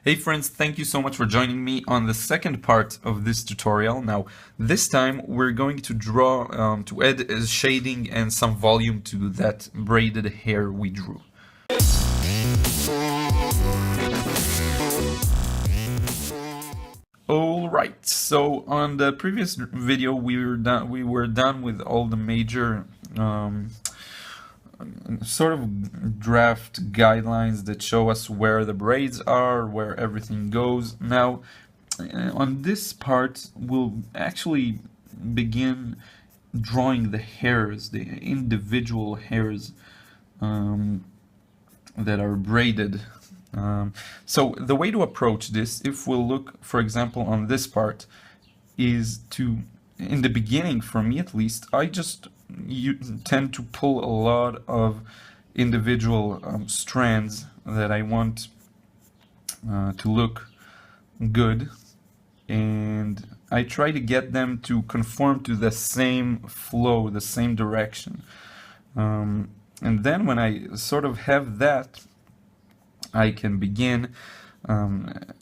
Hey friends, thank you so much for joining me on the second part of this tutorial. Now, this time we're going to to add shading and some volume to that braided hair we drew. Alright, so on the previous video we were done with all the major sort of draft guidelines that show us where the braids are, where everything goes. Now, on this part, we'll actually begin drawing the hairs, the individual hairs that are braided. So the way to approach this, if we'll look, for example, on this part, is to, in the beginning, for me at least, you tend to pull a lot of individual strands that I want to look good, and I try to get them to conform to the same flow, the same direction. And then when I sort of have that, I can begin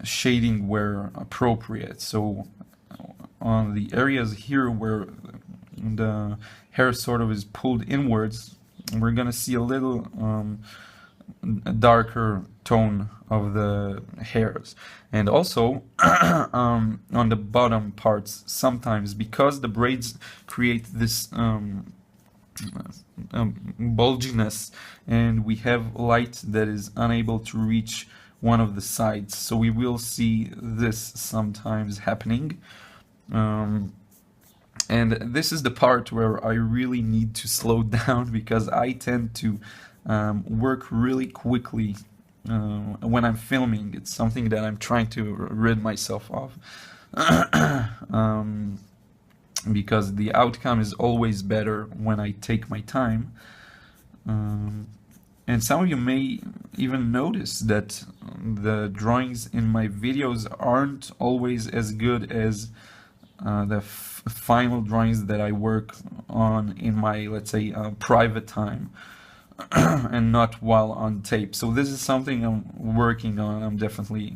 shading where appropriate. So on the areas here where the hair sort of is pulled inwards, we're gonna see a little a darker tone of the hairs. And also on the bottom parts, sometimes because the braids create this bulginess, and we have light that is unable to reach one of the sides, so we will see this sometimes happening. And this is the part where I really need to slow down, because I tend to work really quickly when I'm filming. It's something that I'm trying to rid myself of. Because the outcome is always better when I take my time. And some of you may even notice that the drawings in my videos aren't always as good as the final drawings that I work on in my, let's say, private time and not while on tape. So this is something I'm working on. I'm definitely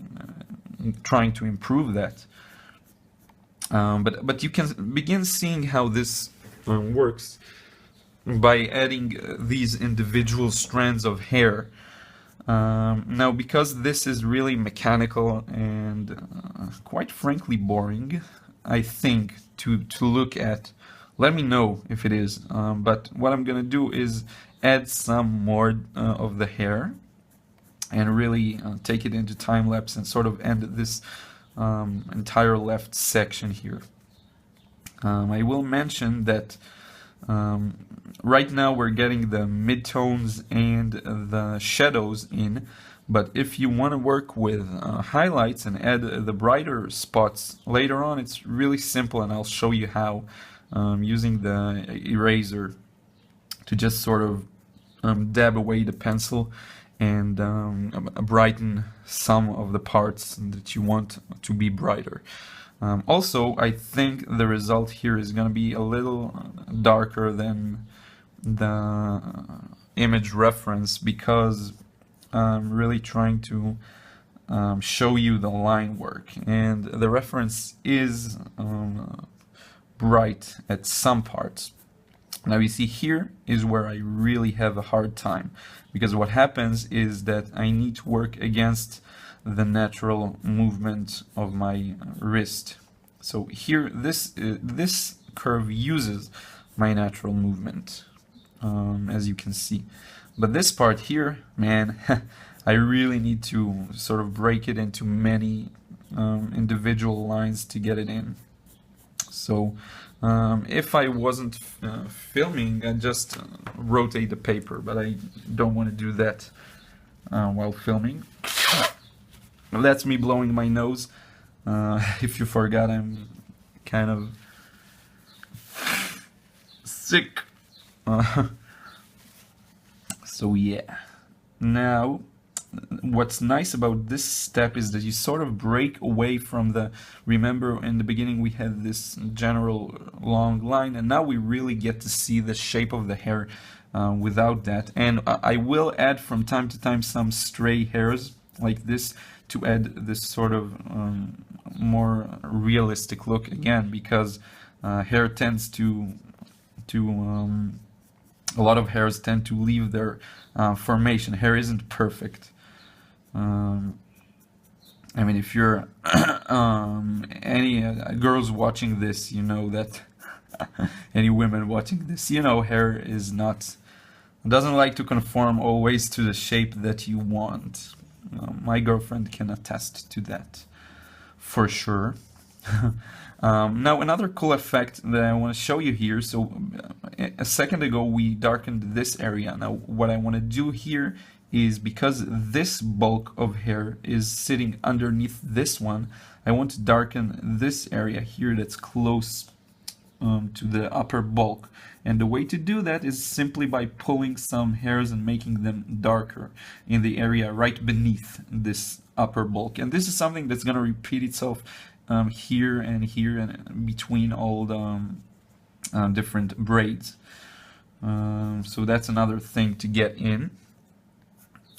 trying to improve that. But you can begin seeing how this works by adding these individual strands of hair. Now, because this is really mechanical and quite frankly boring, I think, to look at, let me know if it is, but what I'm gonna do is add some more of the hair and really take it into time-lapse and sort of end this entire left section here. I will mention that right now we're getting the midtones and the shadows in, but if you want to work with highlights and add the brighter spots later on, it's really simple, and I'll show you how, using the eraser to just sort of dab away the pencil and brighten some of the parts that you want to be brighter. Also, I think the result here is going to be a little darker than the image reference, because I'm really trying to show you the line work, and the reference is bright at some parts. Now you see, here is where I really have a hard time, because what happens is that I need to work against the natural movement of my wrist. So here, this curve uses my natural movement, as you can see. But this part here, man, I really need to sort of break it into many individual lines to get it in. So if I wasn't filming, I'd just rotate the paper, but I don't want to do that while filming. That's me blowing my nose. If you forgot, I'm kind of sick. So yeah. Now, what's nice about this step is that you sort of break away from the, remember in the beginning we had this general long line, and now we really get to see the shape of the hair without that. And I will add from time to time some stray hairs like this to add this sort of more realistic look again, because hair tends to a lot of hairs tend to leave their formation. Hair isn't perfect. I mean, if you're any girls watching this, you know that any women watching this, you know, hair is not, doesn't like to conform always to the shape that you want. My girlfriend can attest to that, for sure. Now, another cool effect that I want to show you here. So, a second ago we darkened this area. Now, what I want to do here is, because this bulk of hair is sitting underneath this one, I want to darken this area here that's close to the upper bulk. And the way to do that is simply by pulling some hairs and making them darker in the area right beneath this upper bulk. And this is something that's going to repeat itself here and between all the different braids. So that's another thing to get in.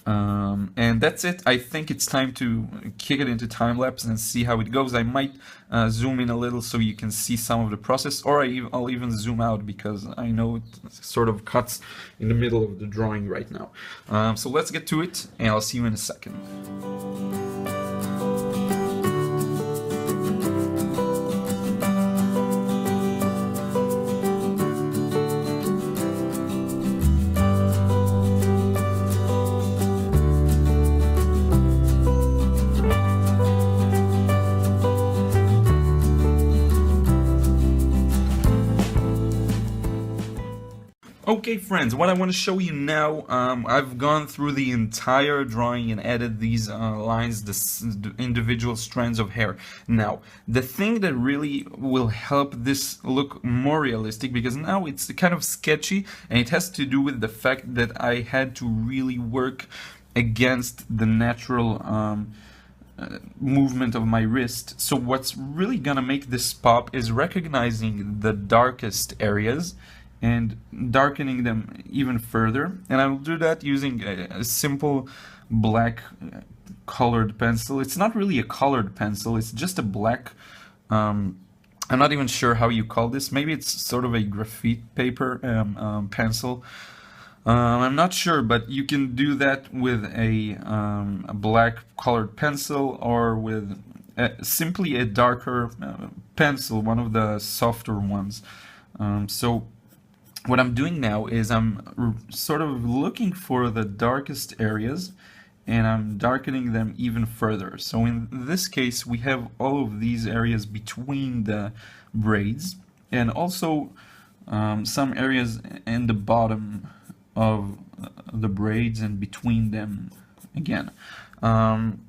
And that's it. I think it's time to kick it into time-lapse and see how it goes. I might zoom in a little so you can see some of the process, or I'll even zoom out, because I know it sort of cuts in the middle of the drawing right now. So let's get to it, and I'll see you in a second. Okay, friends, what I want to show you now, I've gone through the entire drawing and added these lines, the individual strands of hair. Now, the thing that really will help this look more realistic, because now it's kind of sketchy, and it has to do with the fact that I had to really work against the natural movement of my wrist. So what's really gonna make this pop is recognizing the darkest areas and darkening them even further. And I will do that using a simple black colored pencil. It's not really a colored pencil, it's just a black, I'm not even sure how you call this. Maybe it's sort of a graphite paper pencil. I'm not sure, but you can do that with a black colored pencil, or with simply a darker pencil, one of the softer ones. So what I'm doing now is I'm sort of looking for the darkest areas, and I'm darkening them even further. So in this case, we have all of these areas between the braids, and also some areas in the bottom of the braids and between them again. And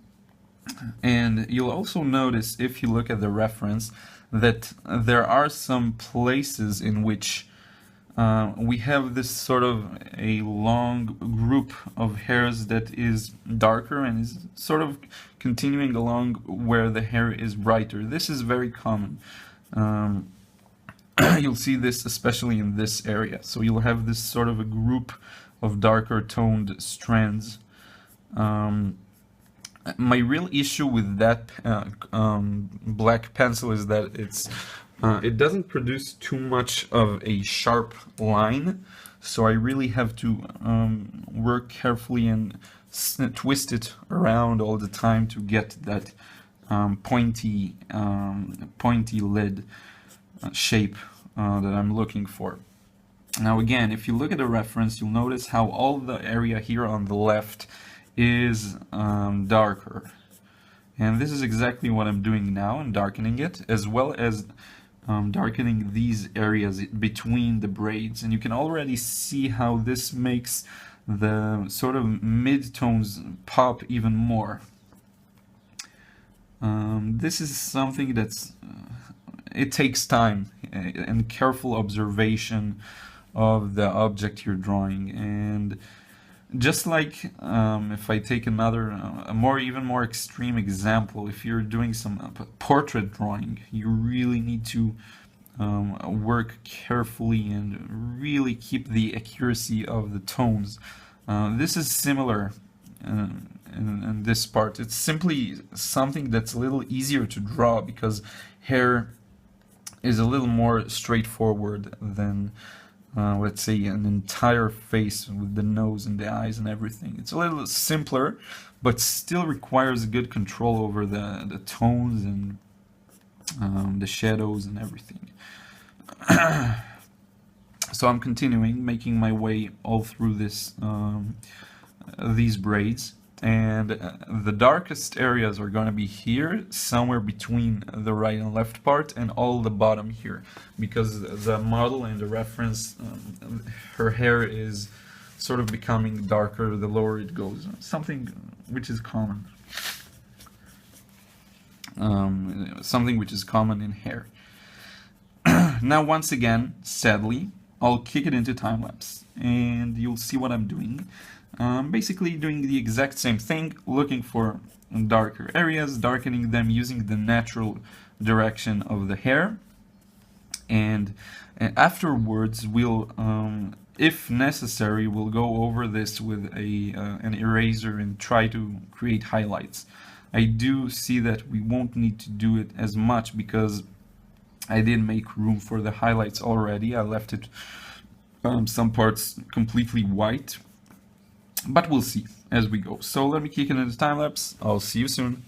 you'll also notice, if you look at the reference, that there are some places in which we have this sort of a long group of hairs that is darker and is sort of continuing along where the hair is brighter. This is very common. You'll see this especially in this area. So you'll have this sort of a group of darker toned strands. My real issue with that black pencil is that it doesn't produce too much of a sharp line, so I really have to work carefully and twist it around all the time to get that pointy lid shape that I'm looking for. Now again, if you look at the reference, you'll notice how all the area here on the left is darker. And this is exactly what I'm doing now. I'm darkening it, as well as darkening these areas between the braids. And you can already see how this makes the sort of mid-tones pop even more. This is something that's, it takes time and careful observation of the object you're drawing. And just like if I take another, even more extreme example, if you're doing some portrait drawing, you really need to work carefully and really keep the accuracy of the tones. This is similar in this part. It's simply something that's a little easier to draw because hair is a little more straightforward than let's say an entire face with the nose and the eyes and everything. It's a little simpler, but still requires good control over the tones and the shadows and everything. So I'm continuing, making my way all through this these braids, and the darkest areas are going to be here, somewhere between the right and left part, and all the bottom here, because the model and the reference, her hair is sort of becoming darker the lower it goes, something which is common. Something which is common in hair. Now, once again, sadly, I'll kick it into time-lapse, and you'll see what I'm doing. Basically doing the exact same thing, looking for darker areas, darkening them using the natural direction of the hair, and afterwards we'll, if necessary, we'll go over this with an eraser and try to create highlights. I do see that we won't need to do it as much because I did make room for the highlights already. I left it some parts completely white, but we'll see as we go. So let me kick it into time lapse. I'll see you soon.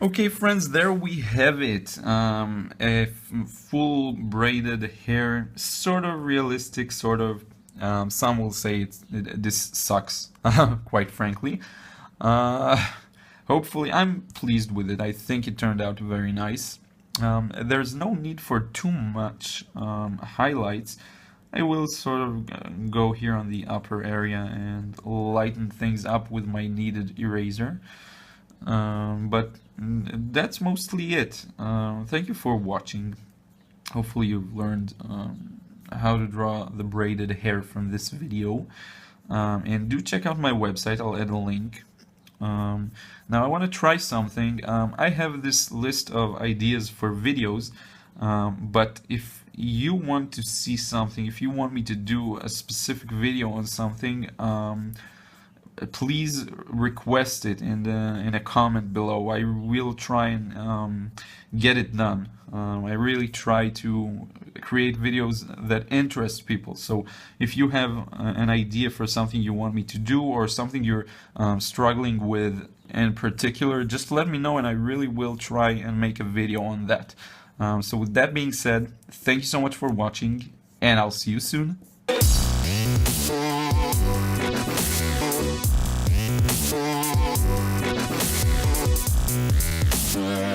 Okay, friends, there we have it. A full braided hair, sort of realistic, sort of. Some will say this sucks, quite frankly. Hopefully, I'm pleased with it. I think it turned out very nice. There's no need for too much highlights. I will sort of go here on the upper area and lighten things up with my kneaded eraser. But that's mostly it. Thank you for watching. Hopefully you've learned how to draw the braided hair from this video. And do check out my website, I'll add a link. Now I want to try something. I have this list of ideas for videos, but if you want to see something, if you want me to do a specific video on something, please request it in a comment below. I will try and get it done. I really try to create videos that interest people. So if you have an idea for something you want me to do, or something you're struggling with in particular, just let me know and I really will try and make a video on that. So with that being said, thank you so much for watching, and I'll see you soon. Yeah.